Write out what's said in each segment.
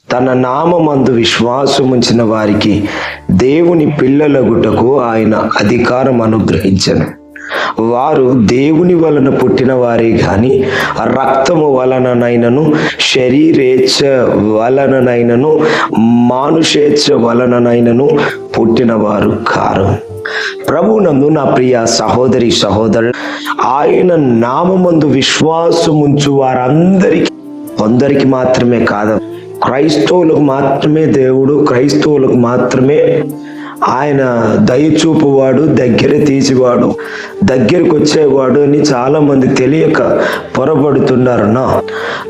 తన నామమందు విశ్వాసముంచిన వారికి దేవుని పిల్లలగుటకు ఆయన అధికారం అనుగ్రహించెను. వారు దేవుని వలన పుట్టిన వారే గాని రక్తము వలననైనను, శరీరేచ్ఛ వలననైనను, మానుషేచ్ఛ వలననైనను పుట్టిన వారు కారు. ప్రభునందు నా ప్రియ సహోదరి సహోదరు, ఆయన నామమందు విశ్వాసముంచు వారందరికీ, కొందరికి మాత్రమే కాదు, క్రైస్తవులకు మాత్రమే దేవుడు, క్రైస్తవులకు మాత్రమే ఆయన దయచూపువాడు, దగ్గర తీసివాడు, దగ్గరకు వచ్చేవాడు అని చాలా మంది తెలియక పొరపడుతున్నారు.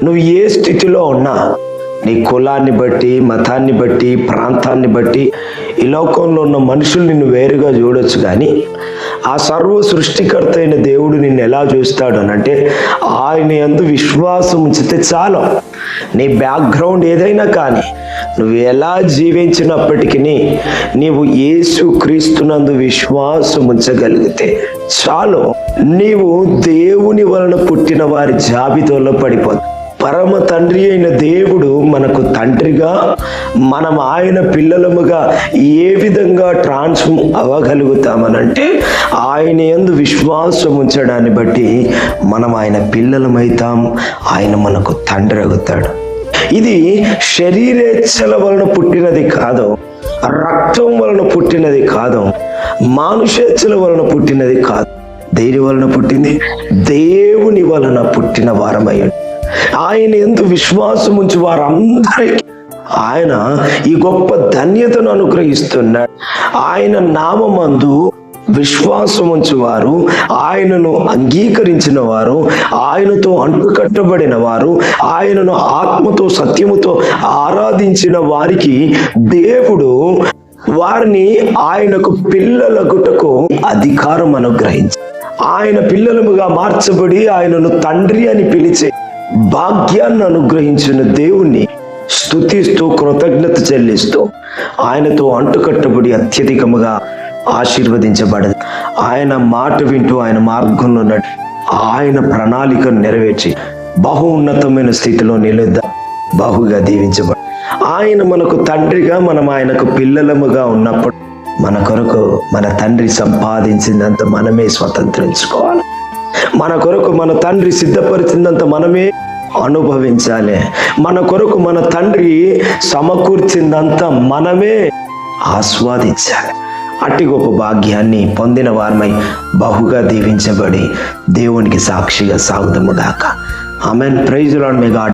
నువ్వు ఏ స్థితిలో ఉన్నా, నీ కులాన్ని బట్టి, మతాన్ని బట్టి, ప్రాంతాన్ని బట్టి ఈ లోకంలో ఉన్న మనుషులు నిన్ను వేరుగా చూడొచ్చు, కానీ ఆ సర్వ సృష్టికర్త అయిన దేవుడు నిన్ను ఎలా చూస్తాడు అనంటే, ఆయన యందు విశ్వాసం ఉంచితే చాలు. నీ బ్యాక్గ్రౌండ్ ఏదైనా కానీ, నువ్వు ఎలా జీవించినప్పటికీ నీవు యేసు క్రీస్తునందు విశ్వాసం ఉంచగలిగితే చాలు, నీవు దేవుని వలన పుట్టిన వారి జాబితాలో పడిపోతావు. పరమ తండ్రి అయిన దేవుడు మనకు తండ్రిగా, మనం ఆయన పిల్లలముగా ఏ విధంగా ట్రాన్స్ఫార్మ్ అవ్వగలుగుతామనంటే, ఆయన యందు విశ్వాసం ఉంచడాన్ని బట్టి మనం ఆయన పిల్లలమైతాం, ఆయన మనకు తండ్రి అవుతాడు. ఇది శరీరేచ్ఛల వలన పుట్టినది కాదు, రక్తం వలన పుట్టినది కాదు, మానుషేచ్ఛల వలన పుట్టినది కాదు. దేని వలన పుట్టింది? దేవుని వలన పుట్టిన వారమయ్యాడు. ఆయన యందు విశ్వాసం ఉంచి వారందరికీ ఆయన ఈ గొప్ప ధన్యతను అనుగ్రహిస్తున్నాడు. ఆయన నామమందు విశ్వాసం ఉంచి వారు, ఆయనను అంగీకరించిన వారు, ఆయనతో అంటుకట్టబడిన వారు, ఆయనను ఆత్మతో సత్యముతో ఆరాధించిన వారికి దేవుడు వారిని ఆయనకు పిల్లలగుటకు అధికారం అనుగ్రహించి, ఆయన పిల్లలముగా మార్చబడి ఆయనను తండ్రి అని పిలిచే భాగ్యాన్ని అనుగ్రహించిన దేవుణ్ణి స్తుతిస్తూ, కృతజ్ఞత చెల్లిస్తూ, ఆయనతో అంటుకట్టబడి అత్యధికముగా ఆశీర్వదించబడదు. ఆయన మాట వింటూ ఆయన మార్గంలో నడి ఆయన ప్రణాళికను నెరవేర్చి బహు ఉన్నతమైన స్థితిలో నిలుద్దాం, బహుగా దీవించబడి. ఆయన మనకు తండ్రిగా, మనం ఆయనకు పిల్లలముగా ఉన్నప్పుడు మన కొరకు మన తండ్రి సంపాదించిందంత మనమే స్వతంత్రించుకోవాలి. మన కొరకు మన తండ్రి సిద్ధపరిచిందంత మనమే అనుభవించాలి. మన కొరకు మన తండ్రి సమకూర్చిందంతా మనమే ఆస్వాదించాలి. అట్టి గొప్ప భాగ్యాన్ని పొందిన వారమై బహుగా దీవించబడి దేవునికి సాక్షిగా సాగుదము గాక. Amen. Praise the lord. May God